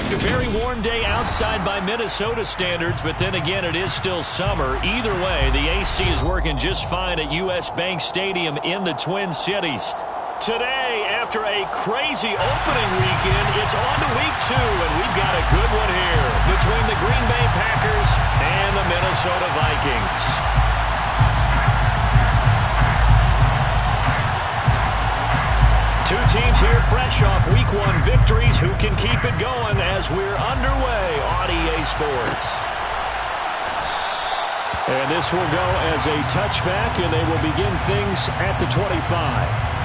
A very warm day outside by Minnesota standards, but then again, it is still summer. Either way, the AC is working just fine at U.S. Bank Stadium in the Twin Cities. Today, after a crazy opening weekend, it's on to week 2, and we've got a good one here between the Green Bay Packers and the Minnesota Vikings. Two teams here fresh off Week 1 victories. Who can keep it going as we're underway on EA Sports? And this will go as a touchback, and they will begin things at the 25.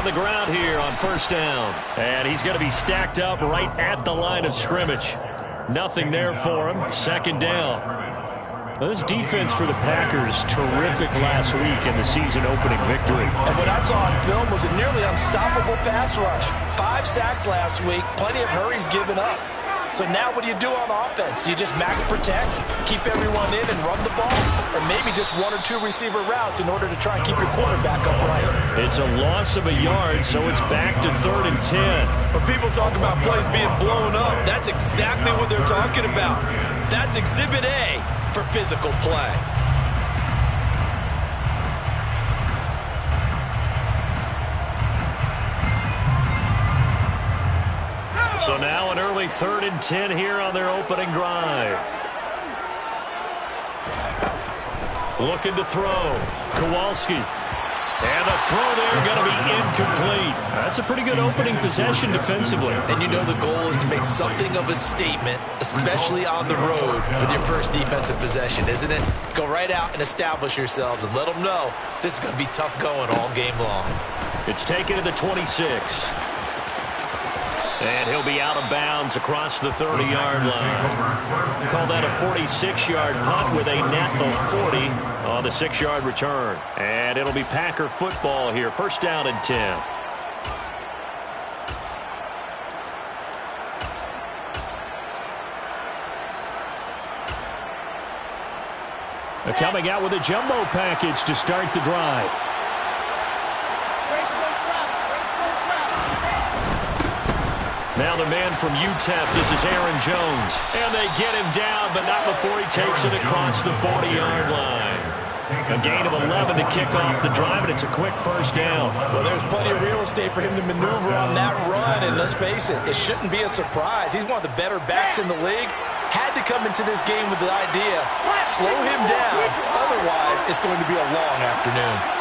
Ground here on first down. And he's going to be stacked up right at the line of scrimmage. Nothing there for him. Second down. Well, this defense for the Packers, terrific last week in the season opening victory. And what I saw on film was a nearly unstoppable pass rush. 5 sacks last week, plenty of hurries given up. So now what do you do on offense? You just max protect, keep everyone in and run the ball, or maybe just 1 or 2 receiver routes in order to try and keep your quarterback upright. It's a loss of a yard, so it's back to 3rd and 10. When people talk about plays being blown up, that's exactly what they're talking about. That's Exhibit A for physical play. So now an early 3rd and 10 here on their opening drive. Looking to throw. Kowalski. And the throw there going to be incomplete. That's a pretty good opening possession defensively. And you know the goal is to make something of a statement, especially on the road with your first defensive possession, isn't it? Go right out and establish yourselves and let them know this is going to be tough going all game long. It's taken to the 26. And he'll be out of bounds across the 30-yard line. Call that a 46-yard punt with a net of 40 on the 6-yard return. And it'll be Packer football here. First down and 10. They're coming out with a jumbo package to start the drive. Now the man from UTEP, this is Aaron Jones. And they get him down, but not before he takes it across the 40-yard line. A gain of 11 to kick off the drive, and it's a quick first down. Well, there's plenty of real estate for him to maneuver on that run, and let's face it, it shouldn't be a surprise. He's one of the better backs in the league. Had to come into this game with the idea, slow him down, otherwise it's going to be a long afternoon.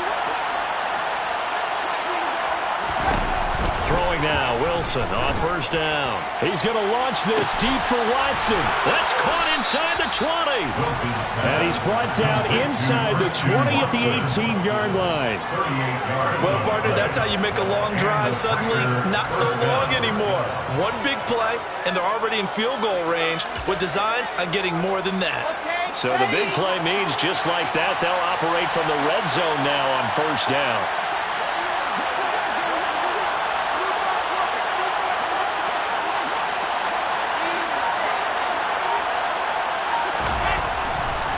Throwing now, Wilson on first down. He's going to launch this deep for Watson. That's caught inside the 20. And he's brought down inside the 20 at the 18-yard line. Well, partner, that's how you make a long drive suddenly not so long anymore. One big play, and they're already in field goal range with designs on getting more than that. So the big play means just like that, they'll operate from the red zone now on first down.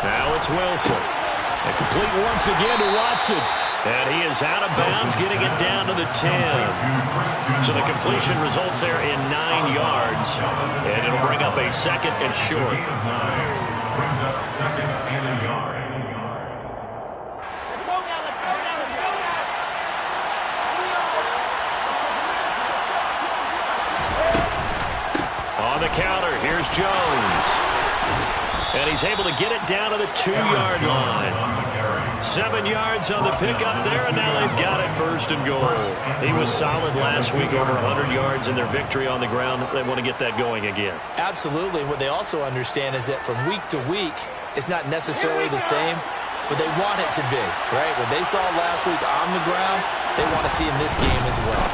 Now it's Wilson. And complete once again to Watson. And he is out of bounds, getting it down to the 10. So the completion results there in 9 yards. And it'll bring up a 2nd and short. Brings up 2nd and a yard. Let's go now, let's go now, let's go now. On the counter, here's Jones. And he's able to get it down to the 2-yard line. 7 yards on the pickup there, and now they've got it 1st and goal. He was solid last week, over 100 yards in their victory on the ground. They want to get that going again. Absolutely. What they also understand is that from week to week, it's not necessarily the same, but they want it to be, right? What they saw last week on the ground, they want to see in this game as well.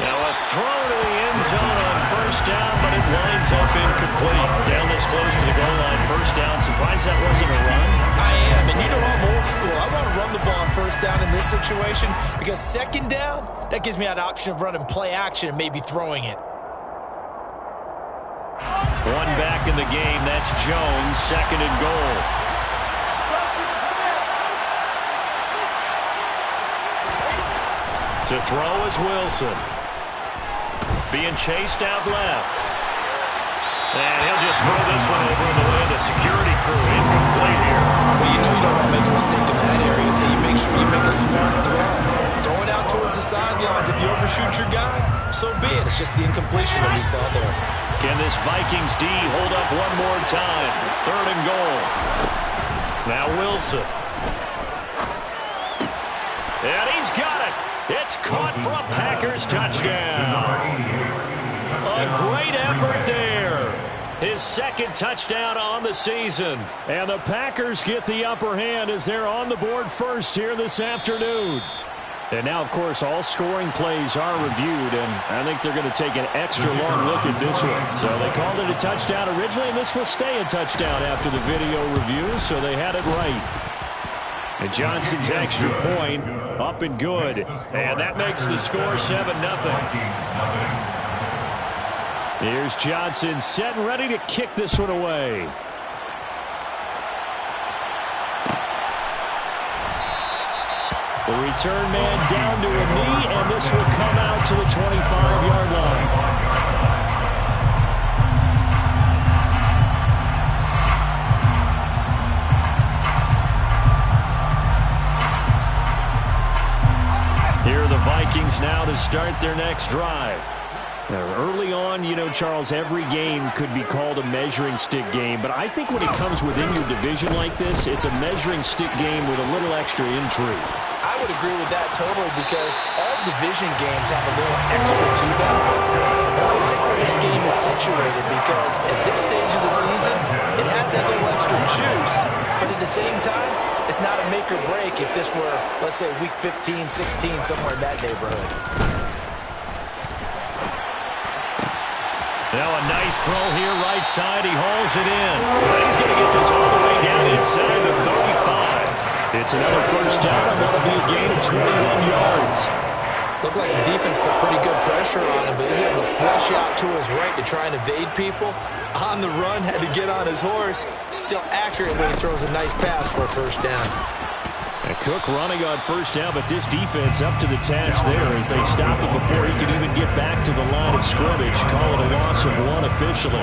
Now a throw to the end zone on first down, but it winds up incomplete. Down this close to the goal line, first down. Surprised that wasn't a run? I am, and you know I'm old school. I want to run the ball on first down in this situation because second down, that gives me an option of running play action and maybe throwing it. One back in the game. That's Jones, second and goal. To throw is Wilson. Being chased out left. And he'll just throw this one over in the way of the security crew. Incomplete here. Well, you know you don't want to make a mistake in that area, so you make sure you make a smart throw. Throw it out towards the sidelines. If you overshoot your guy, so be it. It's just the incompletion that we saw there. Can this Vikings D hold up one more time? Third and goal. Now Wilson. And he's got it. It's caught for a Packers touchdown. A great effort there. His second touchdown on the season. And the Packers get the upper hand as they're on the board first here this afternoon. And now, of course, all scoring plays are reviewed, and I think they're going to take an extra long look at this one. So they called it a touchdown originally, and this will stay a touchdown after the video review, so they had it right. And Johnson's extra point up and good. And that makes the score 7-0. Here's Johnson set and ready to kick this one away. The return man down to a knee, and this will come out to the 25-yard line. Here are the Vikings now to start their next drive. Now, early on, you know, Charles, every game could be called a measuring stick game, but I think when it comes within your division like this, it's a measuring stick game with a little extra intrigue. I would agree with that totally because all division games have a little extra to them. I like where this game is situated because at this stage of the season, it has that little extra juice, but at the same time, it's not a make or break if this were, let's say, week 15, 16, somewhere in that neighborhood. Now a nice throw here, right side. He hauls it in. He's going to get this all the way down inside the 35. It's another first down, and that'll be a gain of 21 yards. Looked like the defense put pretty good pressure on him, but he's able to flush out to his right to try and evade people. On the run, had to get on his horse. Still accurate when he throws a nice pass for a first down. And Cook running on first down, but this defense up to the task there as they stop him before he can even get back to the line of scrimmage. Call it a loss of one officially.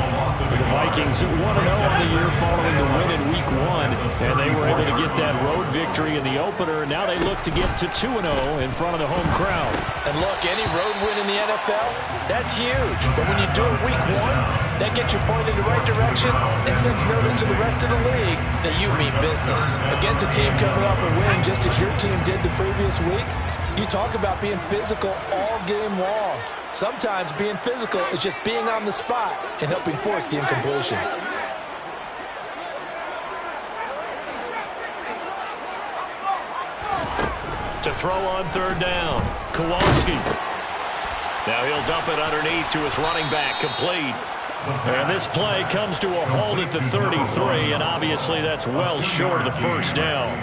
The Vikings 1-0 on the year following the win in week 1, and they were able to get that road victory in the opener. Now they look to get to 2-0 in front of the home crowd. And look, any road win in the NFL, that's huge. But when you do it week 1, that gets you pointed in the right direction and sends notice to the rest of the league that you mean business. Against a team coming off a win just as your team did the previous week, you talk about being physical all game long. Sometimes being physical is just being on the spot and helping force the incompletion. To throw on third down, Kowalski. Now he'll dump it underneath to his running back, complete. And this play comes to a halt at the 33, and obviously that's well short of the first down.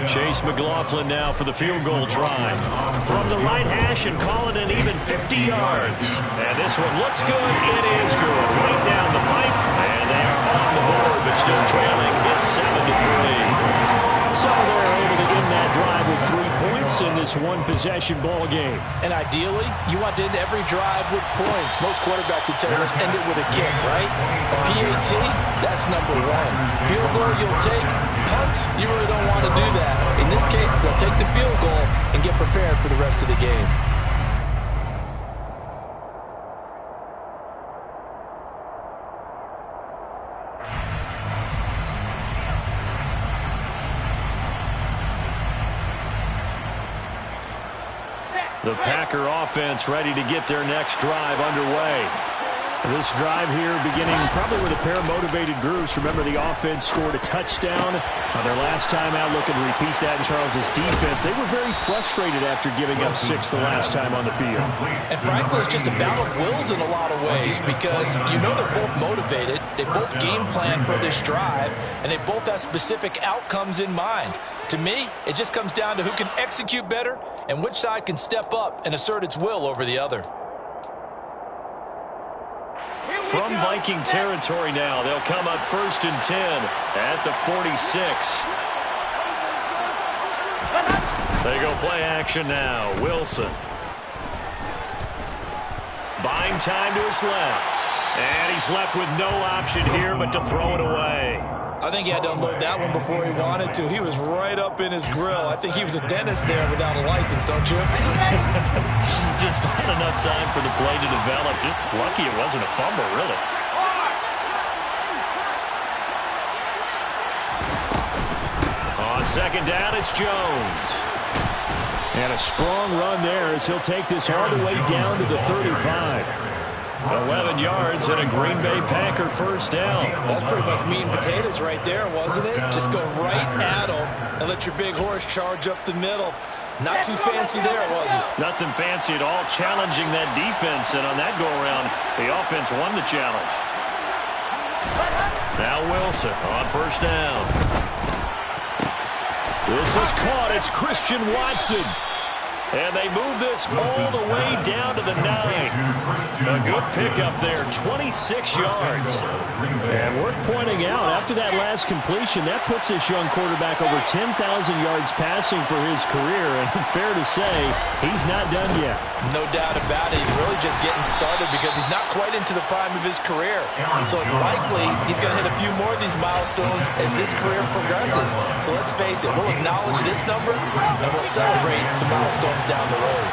Chase McLaughlin now for the field goal try. From the right hash and call it an even 50 yards. And this one looks good. It is good. Right down the pipe, and they are off the board, but still trailing. It's 7-3. So they're able to end that drive with 3 points in this one-possession ball game. And ideally, you want to end every drive with points. Most quarterbacks would tell us end it with a kick, right? A PAT, that's number 1. Field goal you'll take. Punts, you really don't want to do that. In this case, they'll take the field goal and get prepared for the rest of the game. The Packer offense ready to get their next drive underway. This drive here beginning probably with a pair of motivated groups. Remember, the offense scored a touchdown on their last time out. Looking to repeat that in Charles's defense. They were very frustrated after giving up 6 the last time on the field. And frankly, it's just a battle of wills in a lot of ways because you know they're both motivated. They both game plan for this drive, and they both have specific outcomes in mind. To me, it just comes down to who can execute better and which side can step up and assert its will over the other. From Viking territory now, they'll come up 1st and 10 at the 46. They go play action now. Wilson. Buying time to his left. And he's left with no option here but to throw it away. I think he had to unload that one before he wanted to. He was right up in his grill. I think he was a dentist there without a license, don't you? Just not enough time for the play to develop. Just lucky it wasn't a fumble, really. On 2nd down, it's Jones. And a strong run there as he'll take this all the way down to the 35. 11 yards and a Green Bay Packer 1st down. That's pretty much meat and potatoes right there, wasn't it? Just go right at him and let your big horse charge up the middle. Not too fancy there, was it? Nothing fancy at all, challenging that defense. And on that go-around, the offense won the challenge. Now Wilson on 1st down. This is caught. It's Christian Watson. And they move this all the way down to the 9. A good pickup there, 26 yards. And worth pointing out, after that last completion, that puts this young quarterback over 10,000 yards passing for his career. And fair to say, he's not done yet. No doubt about it. He's really just getting started because he's not quite into the prime of his career. So it's likely he's going to hit a few more of these milestones as this career progresses. So let's face it, we'll acknowledge this number and we'll celebrate the milestones down the road.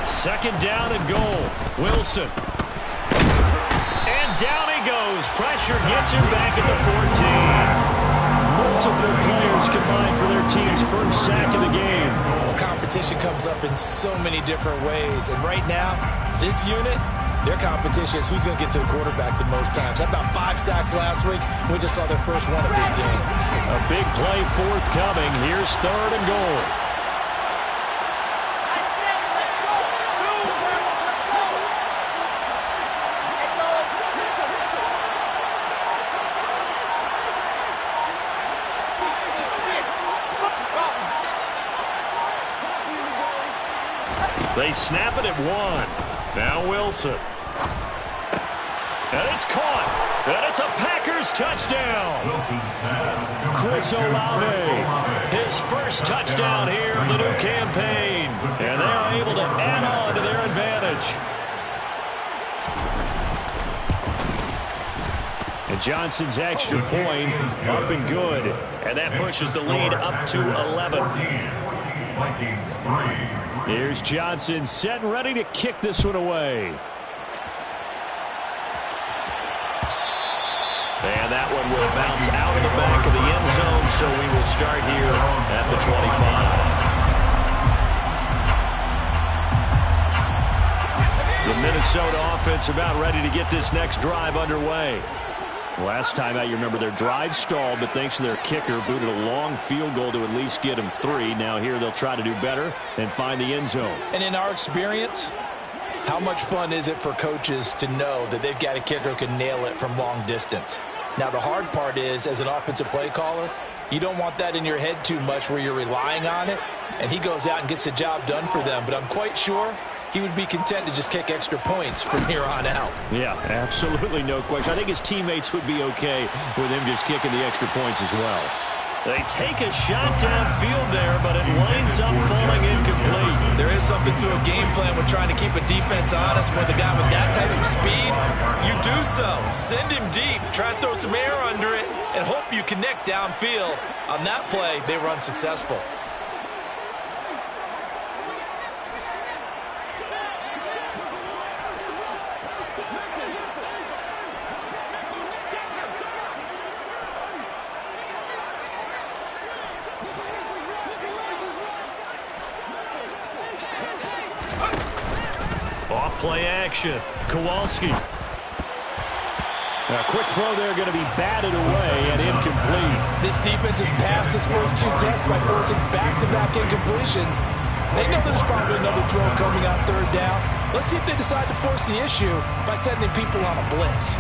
2nd down and goal. Wilson. And down he goes. Pressure gets him back at the 14. Multiple players combined for their team's 1st sack of the game. Well, competition comes up in so many different ways. And right now, this unit, their competition is who's going to get to the quarterback the most times. Had about 5 sacks last week. We just saw their first one of this game. A big play forthcoming. Here's 3rd and goal. They snap it at 1. Now Wilson. And it's caught. And it's a Packers touchdown. Chris Olave. His first touchdown here of the new campaign. And they are able to add on to their advantage. And Johnson's extra point up and good. And that pushes the lead up to 11. Vikings 3. Here's Johnson set and ready to kick this one away. And that one will bounce out of the back of the end zone, so we will start here at the 25. The Minnesota offense about ready to get this next drive underway. Last time out, you remember their drive stalled, but thanks to their kicker, booted a long field goal to at least get them 3. Now here they'll try to do better and find the end zone. And in our experience, how much fun is it for coaches to know that they've got a kicker who can nail it from long distance? Now, the hard part is, as an offensive play caller, you don't want that in your head too much where you're relying on it, and he goes out and gets the job done for them. But I'm quite sure he would be content to just kick extra points from here on out. Yeah, absolutely no question. I think his teammates would be okay with him just kicking the extra points as well. They take a shot downfield there, but it winds up falling incomplete. There is something to a game plan with trying to keep a defense honest with a guy with that type of speed. You do so. Send him deep. Try and throw some air under it and hope you connect downfield. On that play, they were unsuccessful. Play action. Kowalski. A quick throw there going to be batted away and incomplete. This defense has passed its first 2 tests by forcing back-to-back incompletions. They know there's probably another throw coming on 3rd down. Let's see if they decide to force the issue by sending people on a blitz.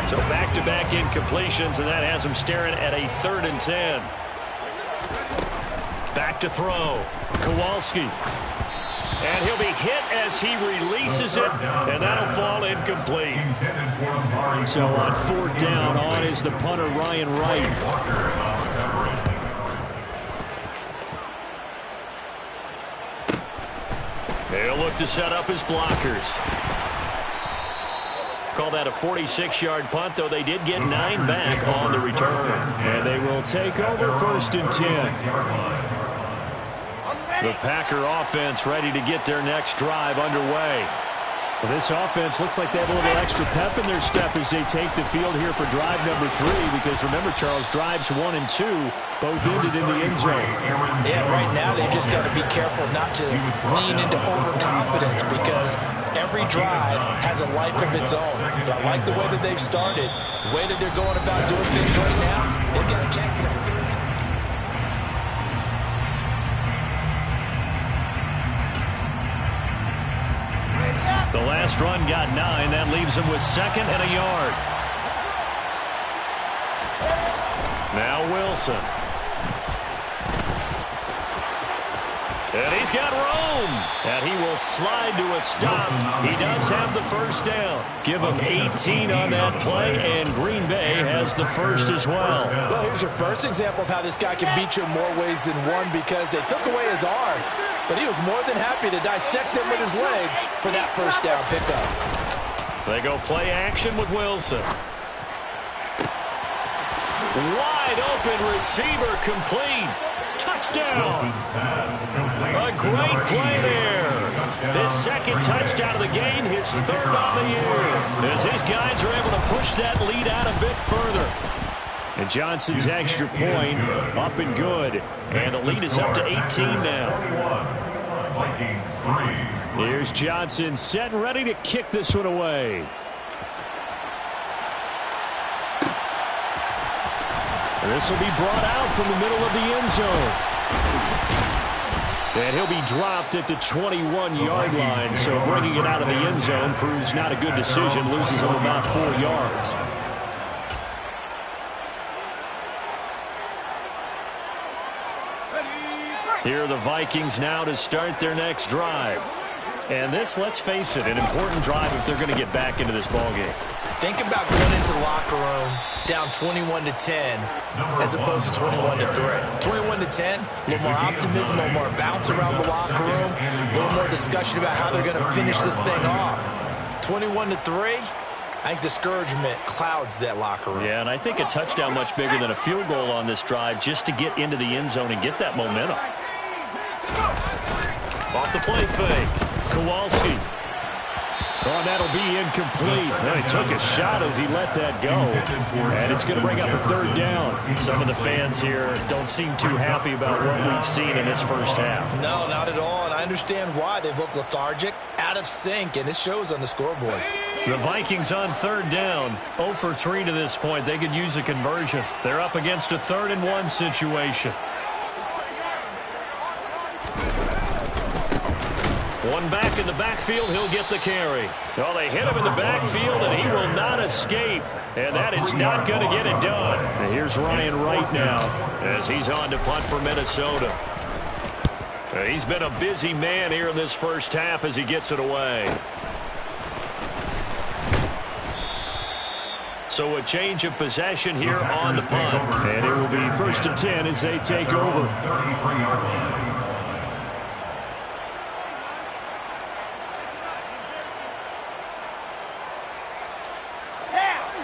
So back-to-back incompletions, and that has him staring at a 3rd and 10. Back to throw. Kowalski. And he'll be hit as he releases it, and that'll fall incomplete. So on 4th down, on is the punter, Ryan Wright. He'll look to set up his blockers. Call that a 46-yard punt, though they did get 9 back on the return. And they will take over 1st and 10. The Packer offense ready to get their next drive underway. Well, this offense looks like they have a little extra pep in their step as they take the field here for drive number 3. Because remember, Charles, drives 1 and 2 both ended in the end zone. Yeah, right now they've just got to be careful not to lean into overconfidence because every drive has a life of its own. But I like the way that they've started, the way that they're going about doing things right now. They've got a chance for that. The last run got 9. That leaves him with 2nd and a yard. Now Wilson. And he's got room. And he will slide to a stop. He does have the 1st down. Give him 18 on that play, and Green Bay has the 1st as well. Well, here's your first example of how this guy can beat you in more ways than one because they took away his arm. But he was more than happy to dissect them with his legs for that 1st down pickup. They go play action with Wilson. Wide open receiver complete. Touchdown. A great play there. His 2nd touchdown of the game, his 3rd on the year. As these guys are able to push that lead out a bit further. And Johnson's extra point up and good. And the lead is up to 18 now. Here's Johnson set and ready to kick this one away. This will be brought out from the middle of the end zone. And he'll be dropped at the 21-yard line. So bringing it out of the end zone proves not a good decision. Loses him about 4 yards. Here are the Vikings now to start their next drive. And this, let's face it, an important drive if they're going to get back into this ballgame. Think about going into the locker room down 21-10 as opposed to 21-3. 21-10, a little more optimism, a little more bounce around the locker room, a little more discussion about how they're going to finish this thing off. 21-3, I think discouragement clouds that locker room. Yeah, and I think a touchdown much bigger than a field goal on this drive just to get into the end zone and get that momentum. Off the play fake. Kowalski. Oh, that'll be incomplete. Well, he took a shot as he let that go. And it's going to bring up a 3rd down. Some of the fans here don't seem too happy about what we've seen in this 1st half. No, not at all. And I understand why. They've looked lethargic, out of sync, and it shows on the scoreboard. The Vikings on 3rd down. 0 for 3 to this point. They could use a conversion. They're up against a 3rd and 1 situation. One back in the backfield, he'll get the carry. Well, they hit him in the backfield, and he will not escape. And that is not going to get it done. And here's Ryan Wright now as he's on to punt for Minnesota. He's been a busy man here in this 1st half as he gets it away. So a change of possession here on the punt. And it will be 1st and 10 as they take over.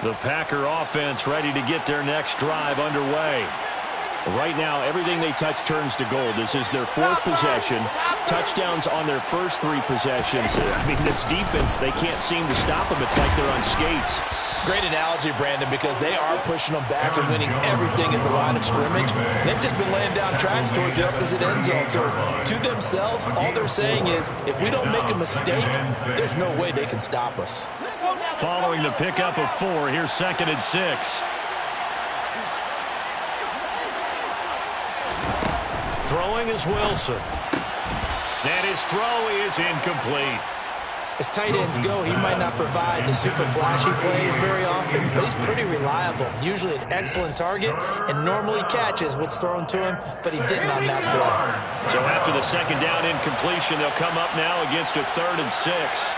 The Packer offense ready to get their next drive underway. Right now, everything they touch turns to gold. This is their 4th possession. Touchdowns on their first 3 possessions. I mean, this defense, they can't seem to stop them. It's like they're on skates. Great analogy, Brandon, because they are pushing them back and winning everything at the line of scrimmage. They've just been laying down tracks towards the opposite end zone. So to themselves, all they're saying is, if we don't make a mistake, there's no way they can stop us. Following the pickup of 4, here's 2nd and 6. Throwing is Wilson. And his throw is incomplete. As tight ends go, he might not provide the super flashy plays very often, but he's pretty reliable. Usually an excellent target and normally catches what's thrown to him, but he didn't on that play. So after the 2nd down incompletion, they'll come up now against a 3rd and 6.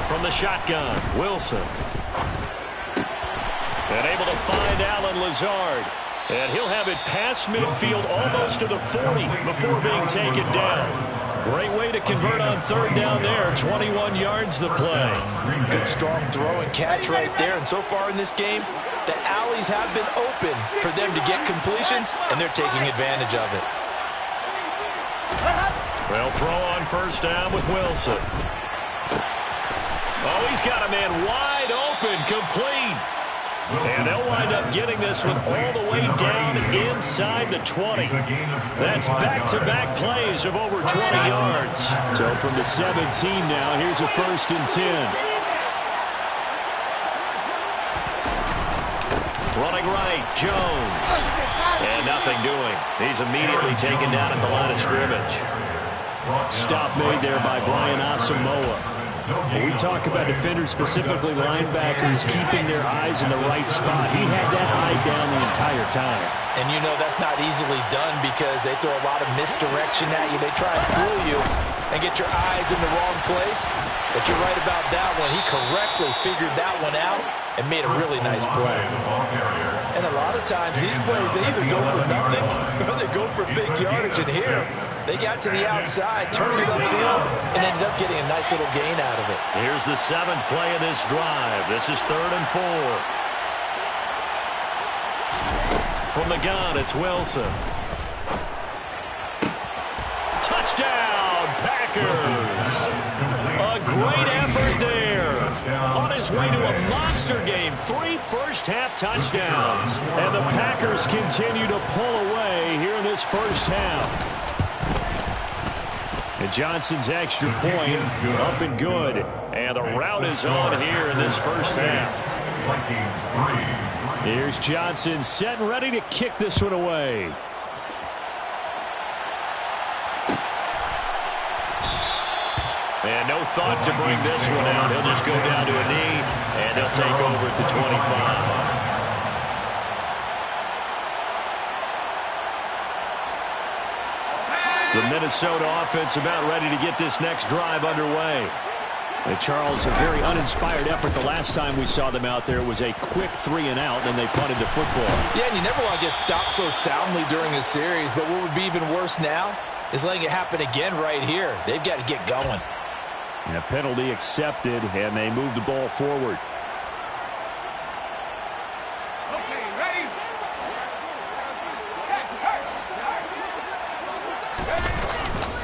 From the shotgun, Wilson. And able to find Allen Lazard. And he'll have it past midfield almost to the 40 before being taken down. Great way to convert on 3rd down there. 21 yards the play. Good strong throw and catch right there. And so far in this game, the alleys have been open for them to get completions, and they're taking advantage of it. Well, throw on 1st down with Wilson. Oh, he's got a man wide open, complete. And they'll wind up getting this one all the way down inside the 20. That's back-to-back plays of over 20 yards. So from the 17 now, here's a 1st and 10. Running right, Jones. And nothing doing. He's immediately taken down at the line of scrimmage. Stop made there by Brian Asamoah. When we talk about defenders, specifically linebackers, keeping their eyes in the right spot, he had that eye down the entire time. And you know that's not easily done because they throw a lot of misdirection at you. They try and fool you and get your eyes in the wrong place. But you're right about that one. He correctly figured that one out and made a really nice play. And a lot of times these plays, they either go for nothing or they go for big yardage. And here, they got to the outside, turned it upfield, and ended up getting a nice little gain out of it. Here's the 7th play of this drive. This is 3rd and 4. From the gun, it's Wilson. Touchdown, Packers. A great effort there. On his way to a monster game. 3 first-half touchdowns. And the Packers continue to pull away here in this first half. And Johnson's extra point up and good. And the route is on here in this first half. Here's Johnson set and ready to kick this one away. And no thought to bring this one out. He'll just go down to a knee, and he'll take over at the 25. The Minnesota offense about ready to get this next drive underway. And Charles, a very uninspired effort. The last time we saw them out there was a quick 3-and-out, and they punted the football. Yeah, and you never want to get stopped so soundly during a series, but what would be even worse now is letting it happen again right here. They've got to get going. And a penalty accepted, and they move the ball forward.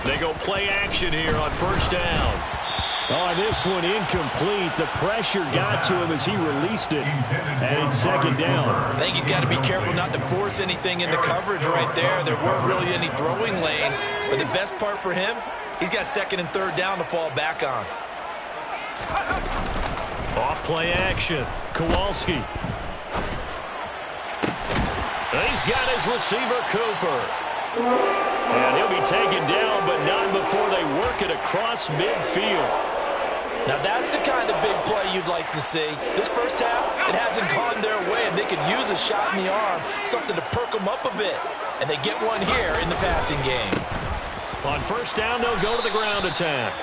They go play action here on 1st down. Oh, this one incomplete. The pressure got to him as he released it. And it's 2nd down. I think he's got to be careful not to force anything into coverage right there. There weren't really any throwing lanes. But the best part for him, he's got 2nd and 3rd down to fall back on. Off play action. Kowalski. He's got his receiver, Cooper. And he'll be taken down, but not before they work it across midfield. Now that's the kind of big play you'd like to see. This first half, it hasn't gone their way, and they could use a shot in the arm, something to perk them up a bit. And they get one here in the passing game. On 1st down, they'll go to the ground attack.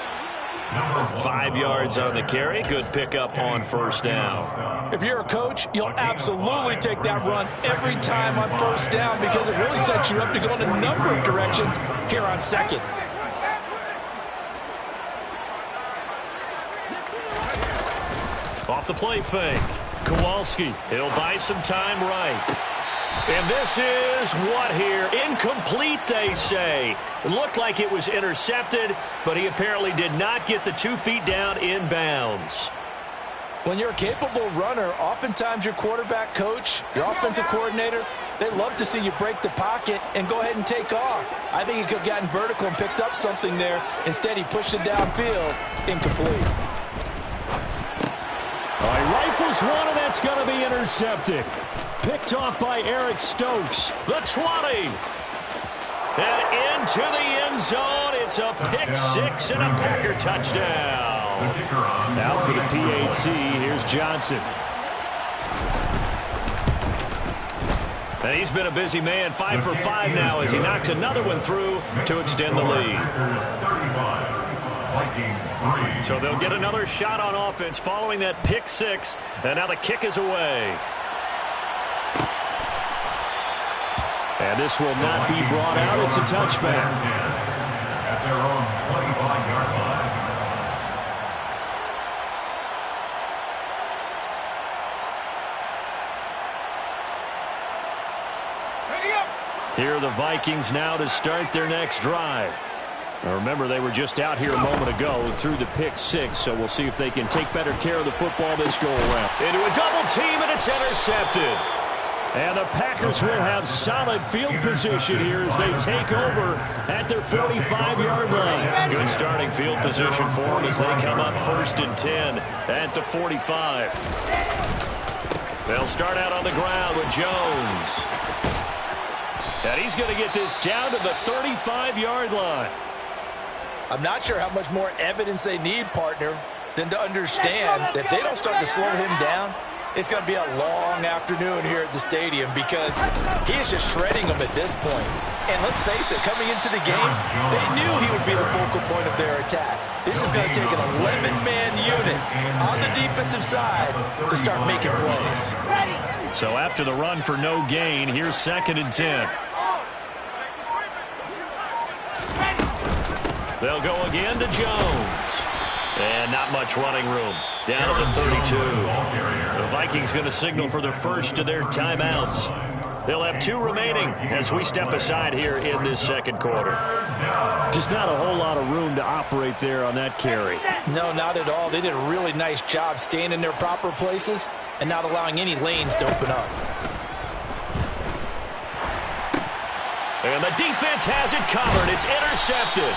5 yards on the carry. Good pickup on 1st down. If you're a coach, you'll absolutely take that run every time on 1st down because it really sets you up to go in a number of directions here on 2nd. Off the play fake. Kowalski. He'll buy some time right. And this is what here? Incomplete, they say. It looked like it was intercepted, but he apparently did not get the 2 feet down in bounds. When you're a capable runner, oftentimes your quarterback coach, your offensive coordinator, they love to see you break the pocket and go ahead and take off. I think he could have gotten vertical and picked up something there. Instead, he pushed it downfield, incomplete. He rifles one, and that's going to be intercepted. Picked off by Eric Stokes. The 20. And into the end zone. It's a pick six and a Packer touchdown. Now for the PAT, here's Johnson. And he's been a busy man, 5 for 5 now as he knocks another one through to extend the lead. So they'll get another shot on offense following that pick six, and now the kick is away. And this will not be brought out. It's a touchback. At their own 25-yard line. Here are the Vikings now to start their next drive. Now remember, they were just out here a moment ago through the pick six, so we'll see if they can take better care of the football this go-around. Into a double team, and it's intercepted. And the Packers will have solid field position here as they take over at their 45-yard line. Good starting field position for them as they come up 1st and 10 at the 45. They'll start out on the ground with Jones. And he's going to get this down to the 35-yard line. I'm not sure how much more evidence they need, partner, than to understand that if they don't start to slow him down, it's going to be a long afternoon here at the stadium because he is just shredding them at this point. And let's face it, coming into the game, they knew he would be the focal point of their attack. This is going to take an 11-man unit on the defensive side to start making plays. So after the run for no gain, here's 2nd and 10. They'll go again to Jones. And not much running room. Down to the 32. The Vikings going to signal for the first of their timeouts. They'll have 2 remaining as we step aside here in this second quarter. Just not a whole lot of room to operate there on that carry. No, not at all. They did a really nice job staying in their proper places and not allowing any lanes to open up. And the defense has it covered. It's intercepted.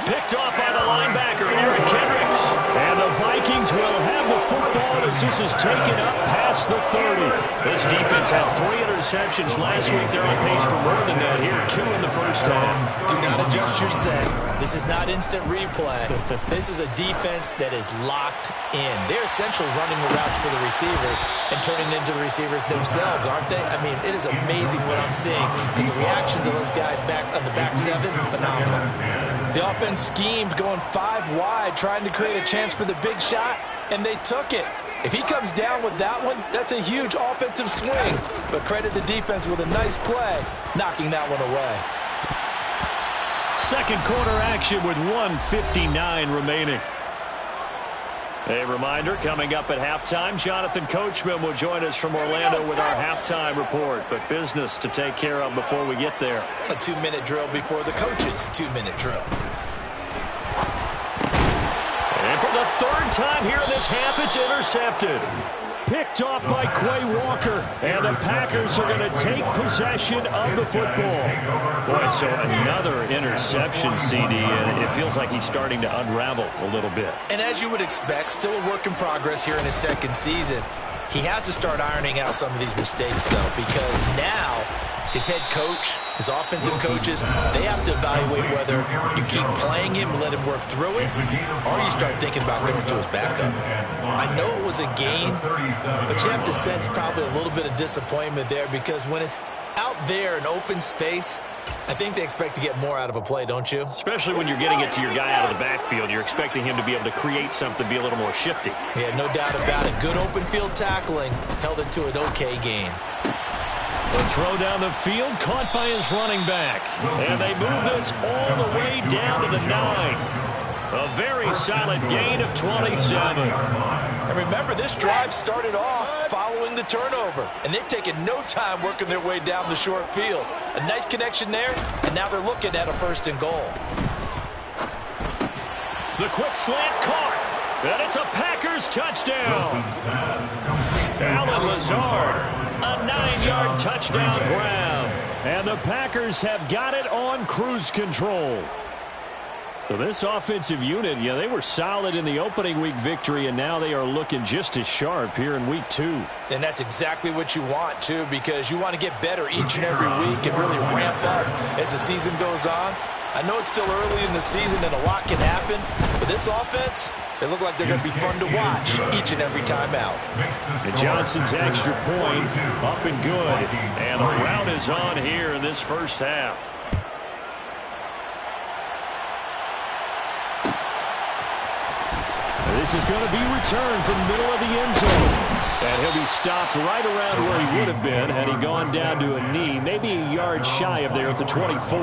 Picked off by the linebacker, Eric Kendricks. And the Vikings will have the football as this is taken up past the 30. This defense had 3 interceptions last week. They're on pace for more than that here. 2 in the first half. Do not adjust your set. This is not instant replay. This is a defense that is locked in. They're essentially running the routes for the receivers and turning into the receivers themselves, aren't they? I mean, it is amazing what I'm seeing. Because the reactions of those guys back on the back 7, phenomenal. The offense schemed going 5 wide, trying to create a chance for the big shot, and they took it. If he comes down with that one, that's a huge offensive swing. But credit the defense with a nice play, knocking that one away. Second quarter action with 1:59 remaining. A reminder, coming up at halftime, Jonathan Coachman will join us from Orlando with our halftime report. But business to take care of before we get there. A 2-minute drill before the coach's 2-minute drill. And for the 3rd time here in this half, it's intercepted. Picked off by Quay Walker. And the Packers are going to take possession of the football. Boy, so another interception, CD, and it feels like he's starting to unravel a little bit. And as you would expect, still a work in progress here in his 2nd season. He has to start ironing out some of these mistakes, though, because now his head coach, his offensive coaches, they have to evaluate whether you keep playing him and let him work through it, or you start thinking about going to his backup. I know it was a gain, but you have to sense probably a little bit of disappointment there because when it's out there in open space, I think they expect to get more out of a play, don't you? Especially when you're getting it to your guy out of the backfield. You're expecting him to be able to create something, be a little more shifty. Yeah, no doubt about it. Good open field tackling held it to an okay gain. The throw down the field, caught by his running back. And they move this all the way down to the 9. A very solid gain of 27. And remember, this drive started off following the turnover. And they've taken no time working their way down the short field. A nice connection there, and now they're looking at a 1st and goal. The quick slant caught. And it's a Packers touchdown. Allen Lazard, a 9-yard touchdown grab. And the Packers have got it on cruise control. So this offensive unit, yeah, they were solid in the opening week victory, and now they are looking just as sharp here in week 2. And that's exactly what you want, too, because you want to get better each and every week and really ramp up as the season goes on. I know it's still early in the season and a lot can happen, but this offense, they look like they're going to be fun to watch each and every time out. And Johnson's extra point up and good. And the rout is on here in this first half. This is going to be returned from the middle of the end zone. And he'll be stopped right around where he would have been had he gone down to a knee, maybe a yard shy of there at the 24.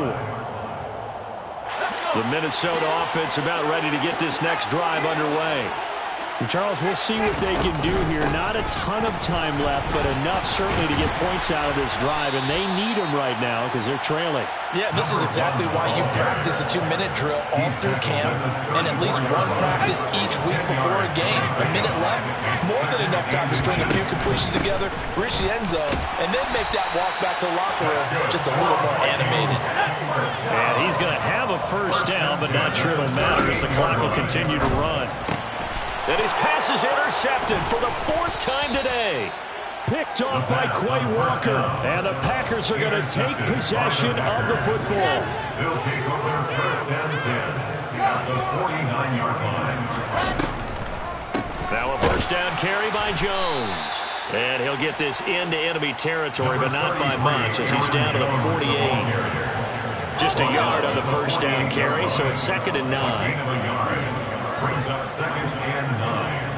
The Minnesota offense about ready to get this next drive underway. And Charles, we'll see what they can do here. Not a ton of time left, but enough certainly to get points out of this drive, and they need them right now because they're trailing. Yeah, this is exactly why you practice a 2-minute drill all through camp and at least one practice each week before a game. A minute left, more than enough time to string a few completions together, reach the end zone, and then make that walk back to the locker room just a little more animated. And he's going to have a first down, but not sure it'll matter as the clock will continue to run. And his pass is intercepted for the 4th time today. Picked off by Quay Walker. And the Packers are going to take possession of the football. They'll take over first and 10 at the 49-yard line. Now a first down carry by Jones. And he'll get this into enemy territory, but not by much as he's down to the 48. Just a yard on the first down carry, so it's 2nd and 9. Brings up 2nd and 9.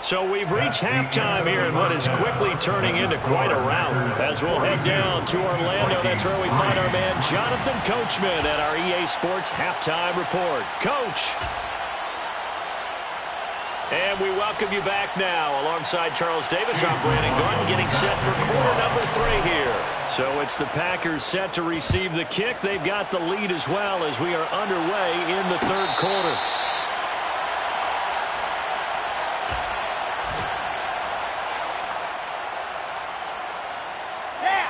So we've reached halftime here in what is quickly turning into quite a rout. As we'll head down to Orlando, that's where we find our man Jonathan Coachman at our EA Sports Halftime Report. Coach. And we welcome you back now alongside Charles Davis. I'm Brandon Gordon getting set for quarter number 3 here. So it's the Packers set to receive the kick. They've got the lead as well as we are underway in the 3rd quarter.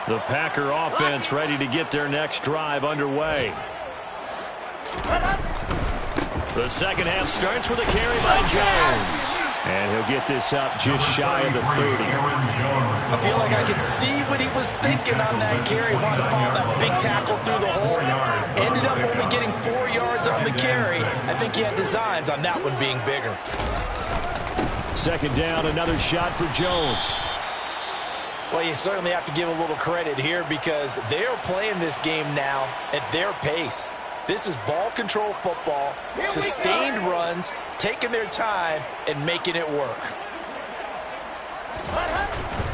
The Packer offense ready to get their next drive underway. The second half starts with a carry by Jones. And he'll get this up just shy of the 30. I feel like I could see what he was thinking on that carry. Wanted to follow that big tackle through the hole. Ended up only getting 4 yards on the carry. I think he had designs on that one being bigger. 2nd down, another shot for Jones. Well, you certainly have to give a little credit here because they are playing this game now at their pace. This is ball control football, sustained runs, taking their time, and making it work.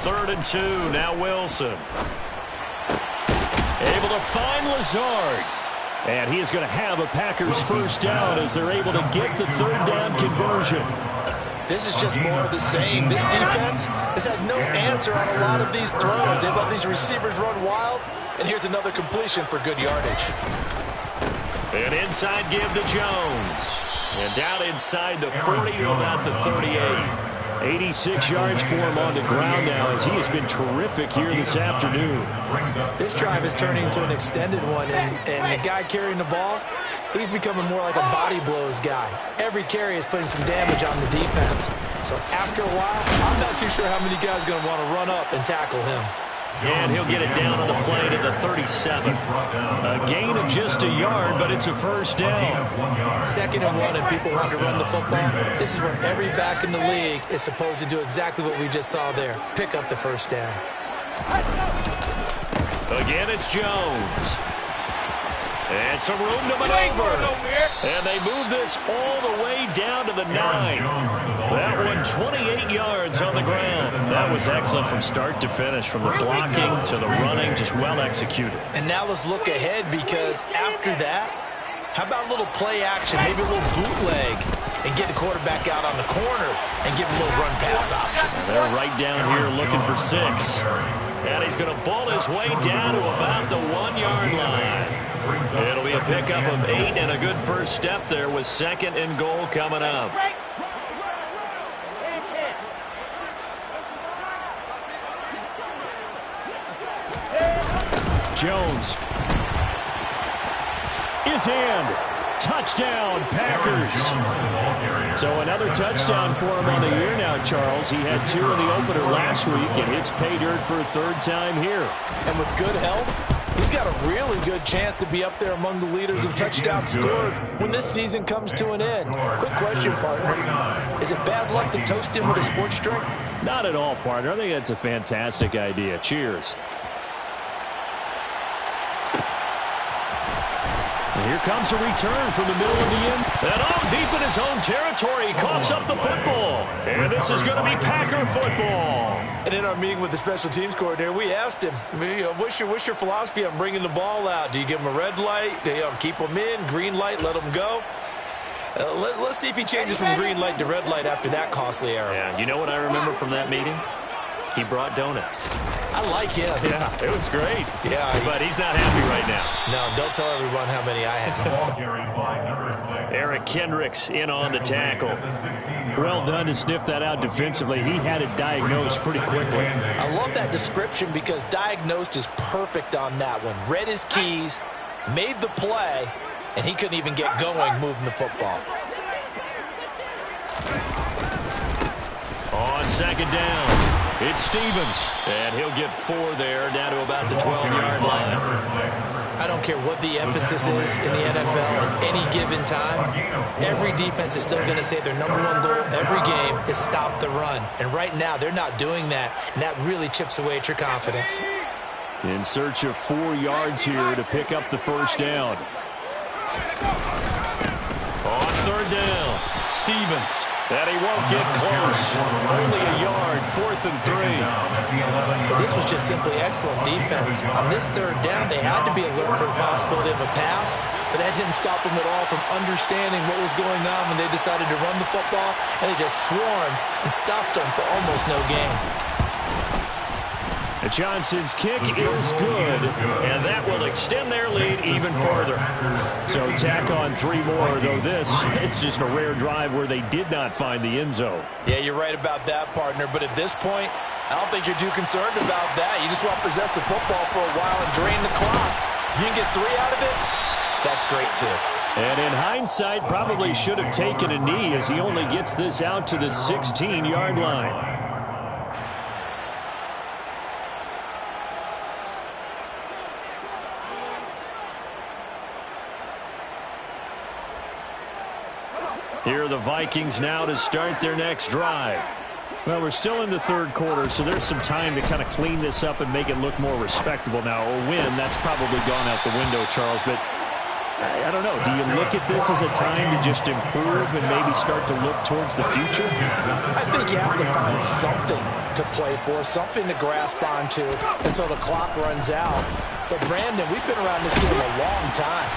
3rd and 2, now Wilson. Able to find Lazard. And he is going to have a Packers first down as they're able to get the 3rd down conversion. This is just more of the same. This defense has had no answer on a lot of these throws. They let these receivers run wild, and here's another completion for good yardage. An inside give to Jones. And down inside the 40 to about the 38. 86 yards for him on the ground now as he has been terrific here this afternoon. This drive is turning into an extended one, and the guy carrying the ball, he's becoming more like a body blows guy. Every carry is putting some damage on the defense. So after a while, I'm not too sure how many guys are going to want to run up and tackle him. And he'll get it down on the play to the 37. A gain of just a yard, but it's a first down. 2nd and 1, and people want to run the football. This is where every back in the league is supposed to do exactly what we just saw there. Pick up the first down. Again, it's Jones. And some room to maneuver. And they move this all the way down to the 9. That one 28 yards on the ground. That was excellent from start to finish, from the blocking to the running, just well executed. And now let's look ahead because after that, how about a little play action, maybe a little bootleg, and get the quarterback out on the corner and give him a little run pass option. And they're right down here looking for 6. And he's going to ball his way down to about the 1-yard line. It'll be a pickup of 8 and a good first step there with 2nd and goal coming up. Jones is in. Touchdown, Packers. So another touchdown for him on the year now, Charles. He had 2 in the opener last week, and hits pay dirt for a 3rd time here. And with good health, he's got a really good chance to be up there among the leaders in touchdowns scored when this season comes to an end. Quick question, partner. Is it bad luck to toast him with a sports drink? Not at all, partner. I think that's a fantastic idea. Cheers. And here comes a return from the middle of the end. And deep in his own territory, he coughs up the football. And this is going to be Packer football. And in our meeting with the special teams coordinator, we asked him, what's your philosophy on bringing the ball out? Do you give him a red light? Do you keep him in? Green light, let him go? Let's see if he changes from green light to red light after that costly error. Yeah, you know what I remember from that meeting? He brought donuts. I like him. Yeah, it was great. Yeah, but he's not happy right now. No, don't tell everyone how many I have. Eric Kendricks in on the tackle. Well done to sniff that out defensively. He had it diagnosed pretty quickly. I love that description because diagnosed is perfect on that one. Read his keys, made the play, and he couldn't even get going moving the football. On 2nd down. It's Stevens, and he'll get 4 there, down to about the 12-yard line. I don't care what the emphasis is in the NFL at any given time. Every defense is still going to say their #1 goal every game is stop the run. And right now, they're not doing that, and that really chips away at your confidence. In search of 4 yards here to pick up the first down. On 3rd down, Stevens. And he won't get close. Only a yard, 4th and 3. But this was just simply excellent defense. On this 3rd down, they had to be alert for the possibility of a pass, but that didn't stop them at all from understanding what was going on when they decided to run the football, and they just swarmed and stopped them for almost no gain. Johnson's kick is good, and that will extend their lead even further. So tack on 3 more, though it's just a rare drive where they did not find the end zone. Yeah, you're right about that, partner, but at this point, I don't think you're too concerned about that. You just want to possess the football for a while and drain the clock. You can get 3 out of it, that's great too. And in hindsight, probably should have taken a knee as he only gets this out to the 16-yard line. Here are the Vikings now to start their next drive. Well, we're still in the 3rd quarter, so there's some time to kind of clean this up and make it look more respectable. Now, a win, that's probably gone out the window, Charles, but I don't know. Do you look at this as a time to just improve and maybe start to look towards the future? I think you have to find something to play for, something to grasp onto until the clock runs out. But, Brandon, we've been around this game a long time.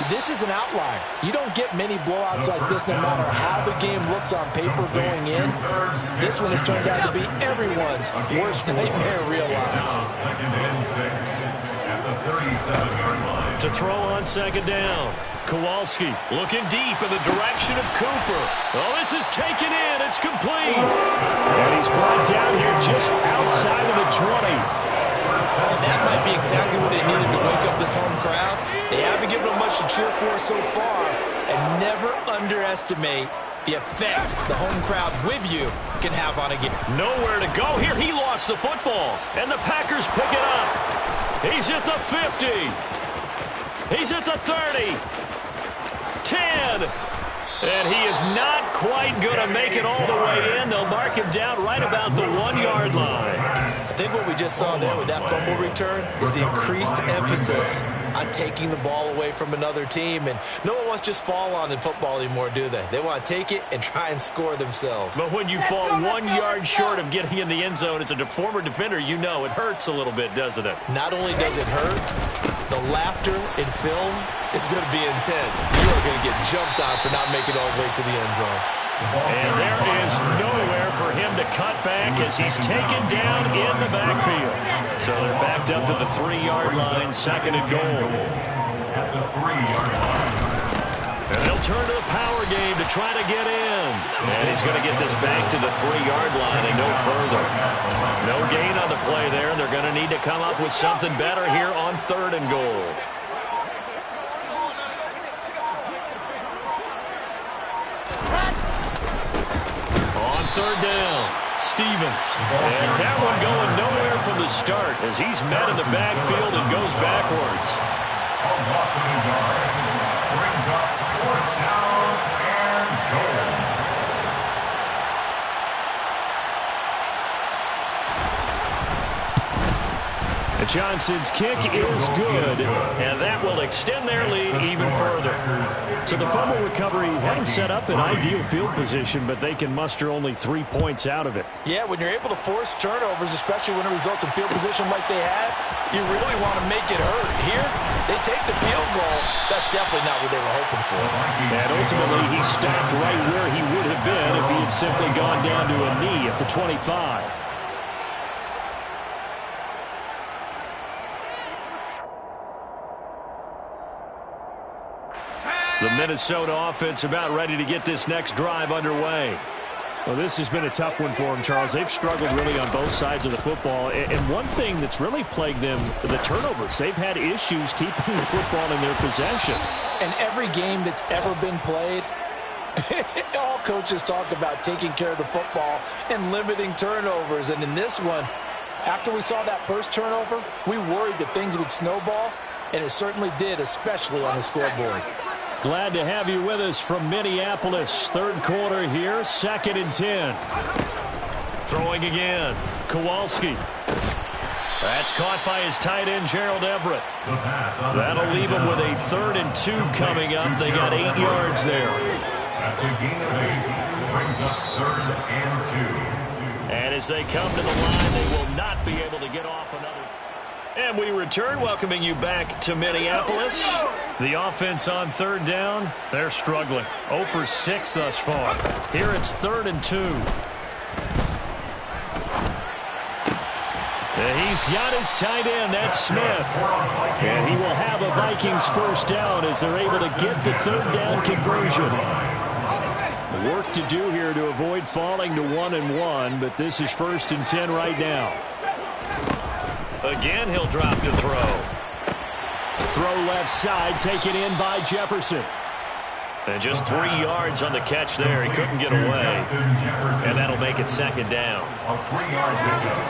This is an outlier. You don't get many blowouts like this no matter how the game looks on paper going in. This one has turned out to be everyone's worst nightmare realized. To throw on 2nd down. Kowalski looking deep in the direction of Cooper. Oh, this is taken in. It's complete. And he's brought down here just outside of the 20. And that might be exactly what they needed to wake up this home crowd. They haven't given them much to cheer for so far. And never underestimate the effect the home crowd with you can have on a game. Nowhere to go here. He lost the football. And the Packers pick it up. He's at the 50. He's at the 30. 10. And he is not quite going to make it all the way in. They'll mark him down right about the 1-yard line. I think what we just saw there with that fumble return is the increased emphasis on taking the ball away from another team. And no one wants to just fall on in football anymore, do they? They want to take it and try and score themselves. But when you fall 1 yard short of getting in the end zone as a former defender, you know it hurts a little bit, doesn't it? Not only does it hurt, the laughter in film is going to be intense. You are going to get jumped on for not making it all the way to the end zone. And there is nowhere for him to cut back as he's taken down in the backfield. So they're backed up to the 3-yard line, 2nd and goal. at the 3-yard line. And they'll turn to the power game to try to get in. And he's going to get this back to the 3-yard line and no further. No gain on the play there. They're going to need to come up with something better here on 3rd and goal. On 3rd down, Stevens. And that one going nowhere from the start as he's met in the backfield and goes backwards. A loss of a yard. Brings up 4th down and goal. And Johnson's kick is good, and that will extend their lead even further. So the fumble recovery had them set up in ideal field position, but they can muster only 3 points out of it. Yeah, when you're able to force turnovers, especially when it results in field position like they had, you really want to make it hurt. Here, they take the field goal. That's definitely not what they were hoping for. And ultimately, he stopped right where he would have been if he had simply gone down to a knee at the 25. The Minnesota offense about ready to get this next drive underway. Well, this has been a tough one for them, Charles. They've struggled really on both sides of the football. And one thing that's really plagued them, the turnovers. They've had issues keeping the football in their possession. And every game that's ever been played, all coaches talk about taking care of the football and limiting turnovers. And in this one, after we saw that first turnover, we worried that things would snowball, and it certainly did, especially on the scoreboard. Glad to have you with us from Minneapolis. 3rd quarter here, 2nd and 10. Throwing again, Kowalski. That's caught by his tight end, Gerald Everett. That'll leave him with a 3rd and 2 coming up. They got 8 yards there. That's a gain of 8. Brings up 3rd and 2. And as they come to the line, they will not be able to get off another. And we return, welcoming you back to Minneapolis. The offense on 3rd down, they're struggling. 0 for 6 thus far. Here it's 3rd and 2. And he's got his tight end, that's Smith. And he will have a Vikings 1st down as they're able to get the 3rd down conversion. Work to do here to avoid falling to 1-1, but this is 1st and 10 right now. Again, he'll drop to throw. Throw left side, taken in by Jefferson. And just 3 yards on the catch there. He couldn't get away. And that'll make it 2nd down. A 3-yard pickup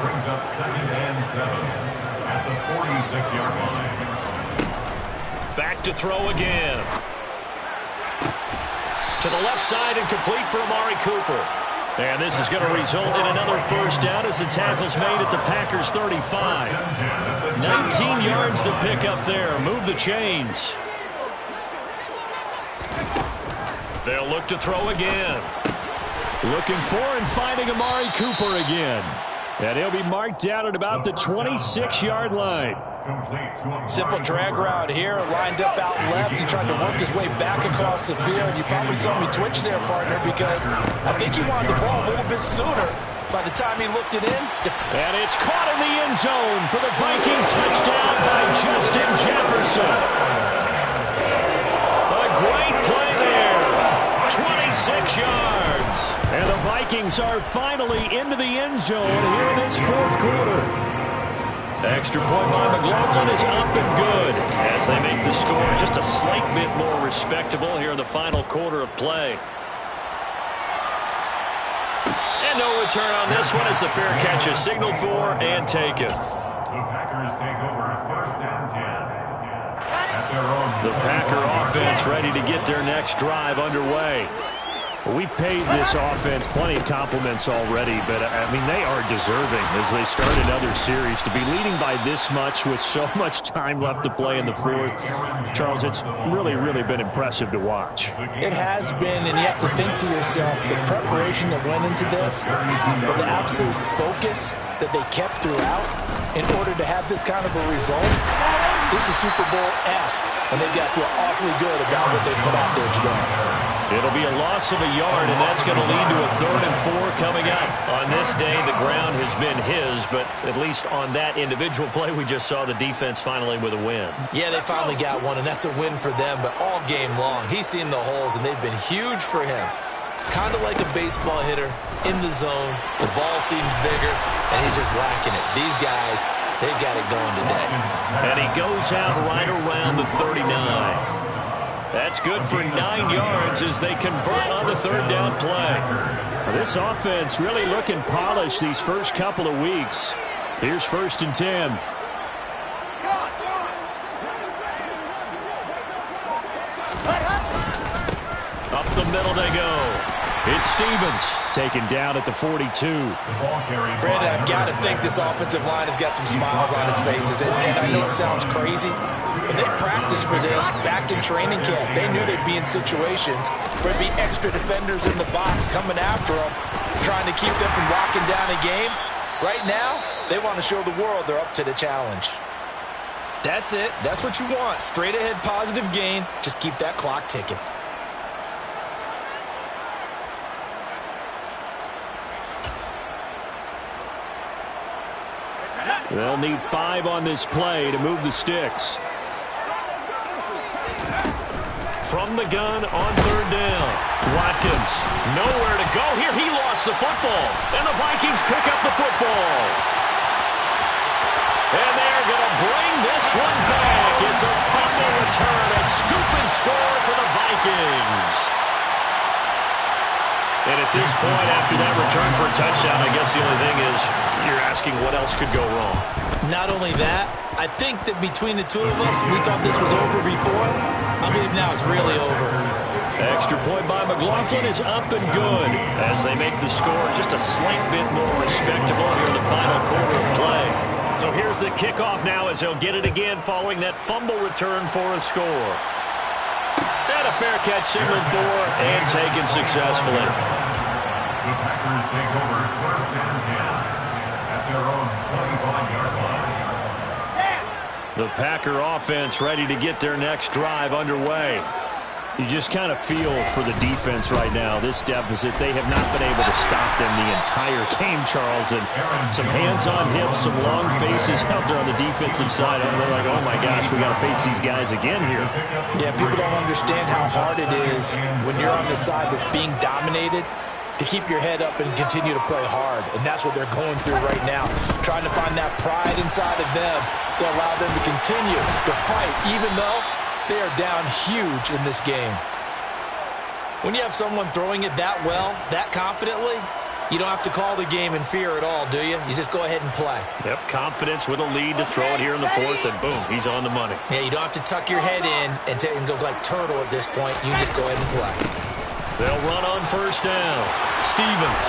brings up 2nd and 7 at the 46-yard line. Back to throw again. To the left side and complete for Amari Cooper. And this is going to result in another 1st down as the tackle's made at the Packers 35. 19 yards to pick up there. Move the chains. They'll look to throw again. Looking for and finding Amari Cooper again. And he'll be marked down at about the 26-yard line. Simple drag route here, lined up out left. He tried to work his way back across the field. You probably saw me twitch there, partner, because I think he wanted the ball a little bit sooner by the time he looked it in. And it's caught in the end zone for the Viking touchdown by Justin Jefferson. A great play there. 26 yards. And the Vikings are finally into the end zone here in this 4th quarter. Extra point by McLaughlin is up and good as they make the score just a slight bit more respectable here in the final quarter of play. And no return on this one as the fair catch is signaled for and taken. The Packers take over 1st and 10 at their own. The Packer offense ready to get their next drive underway. We've paid this offense plenty of compliments already, but, I mean, they are deserving as they start another series. To be leading by this much with so much time left to play in the 4th, Charles, it's really, really been impressive to watch. It has been, and you have to think to yourself, the preparation that went into this, but the absolute focus that they kept throughout in order to have this kind of a result. This is Super Bowl-esque, and they've got to feel awfully good about what they put out there today. It'll be a loss of a yard, and that's going to lead to a 3rd and 4 coming up. On this day, the ground has been his, but at least on that individual play, we just saw the defense finally with a win. Yeah, they finally got one, and that's a win for them, but all game long, he's seen the holes, and they've been huge for him. Kind of like a baseball hitter in the zone. The ball seems bigger, and he's just whacking it. These guys, they've got it going today. And he goes out right around the 39. That's good for 9 yards as they convert on the 3rd down play. This offense really looking polished these first couple of weeks. Here's 1st and 10. Up the middle they go. It's Stevens. Taken down at the 42. Brandon, I've got to think this offensive line has got some smiles on its faces. And I know it sounds crazy, but they practiced for this back in training camp. They knew they'd be in situations where there'd be extra defenders in the box coming after them, trying to keep them from locking down a game. Right now, they want to show the world they're up to the challenge. That's it. That's what you want. Straight ahead positive gain. Just keep that clock ticking. They'll need 5 on this play to move the sticks. From the gun on 3rd down. Watkins, nowhere to go here. He lost the football, and the Vikings pick up the football. And they're going to bring this one back. It's a fumble return, a scoop and score for the Vikings. And at this point, after that return for a touchdown, I guess the only thing is you're asking what else could go wrong. Not only that, I think that between the two of us, we thought this was over before. I believe now it's really over. Extra point by McLaughlin is up and good as they make the score just a slight bit more respectable here in the final quarter of play. So here's the kickoff now as they'll get it again following that fumble return for a score. And a fair catch signaled for and taken successfully. The Packers take over 1st and 10 at their own 25-yard line. The Packer offense ready to get their next drive underway. You just kind of feel for the defense right now. This deficit, they have not been able to stop them the entire game, Charles. And some hands on hips, some long faces out there on the defensive side. And they're like, oh, my gosh, we got to face these guys again here. Yeah, people don't understand how hard it is when you're on the side that's being dominated to keep your head up and continue to play hard. And that's what they're going through right now, trying to find that pride inside of them to allow them to continue to fight, even though they are down huge in this game. When you have someone throwing it that well, that confidently, you don't have to call the game in fear at all, do you? You just go ahead and play. Yep, confidence with a lead to throw it here in the 4th, and boom, he's on the money. Yeah, you don't have to tuck your head in and go like turtle at this point. You just go ahead and play. They'll run on 1st down. Stevens.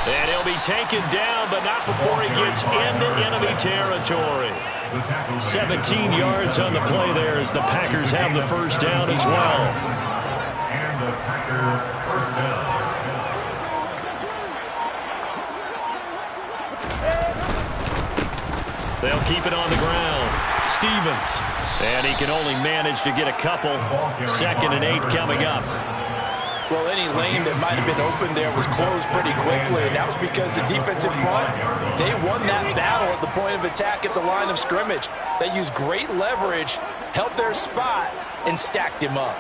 And he'll be taken down, but not before he gets into enemy territory. 17 yards on the play there as the Packers have the 1st down as well. And the Packer 1st down. They'll keep it on the ground. Stevens. And he can only manage to get a couple. 2nd and 8 coming up. Well, any lane that might have been open there was closed pretty quickly, and that was because the defensive front, they won that battle at the point of attack at the line of scrimmage. They used great leverage, held their spot, and stacked him up.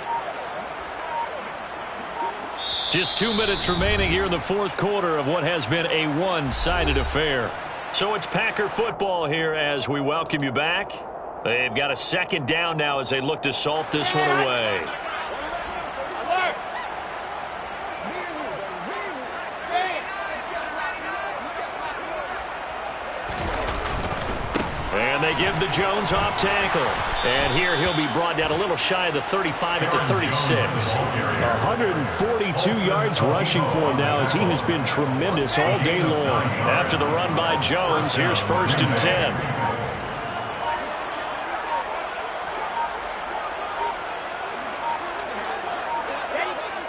Just 2 minutes remaining here in the 4th quarter of what has been a one-sided affair. So it's Packer football here as we welcome you back. They've got a 2nd down now as they look to salt this one away. And they give the Jones off tackle. And here he'll be brought down a little shy of the 35 at the 36. 142 yards rushing for him now as he has been tremendous all day long. After the run by Jones, here's 1st and 10.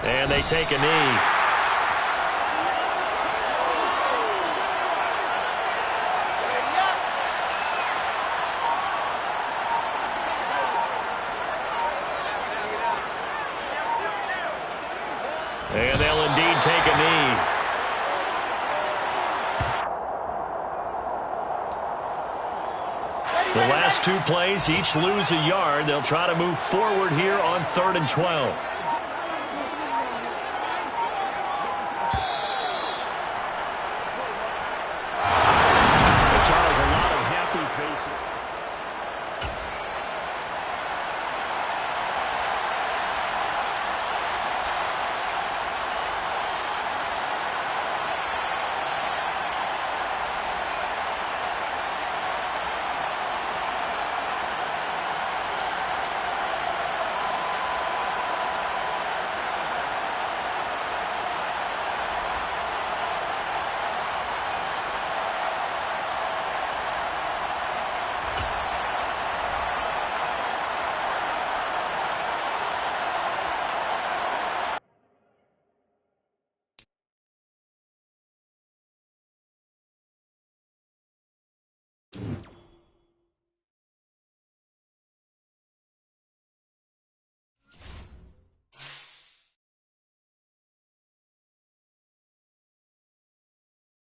And they take a knee. and take a knee. The last two plays, each lose a yard. They'll try to move forward here on 3rd and 12.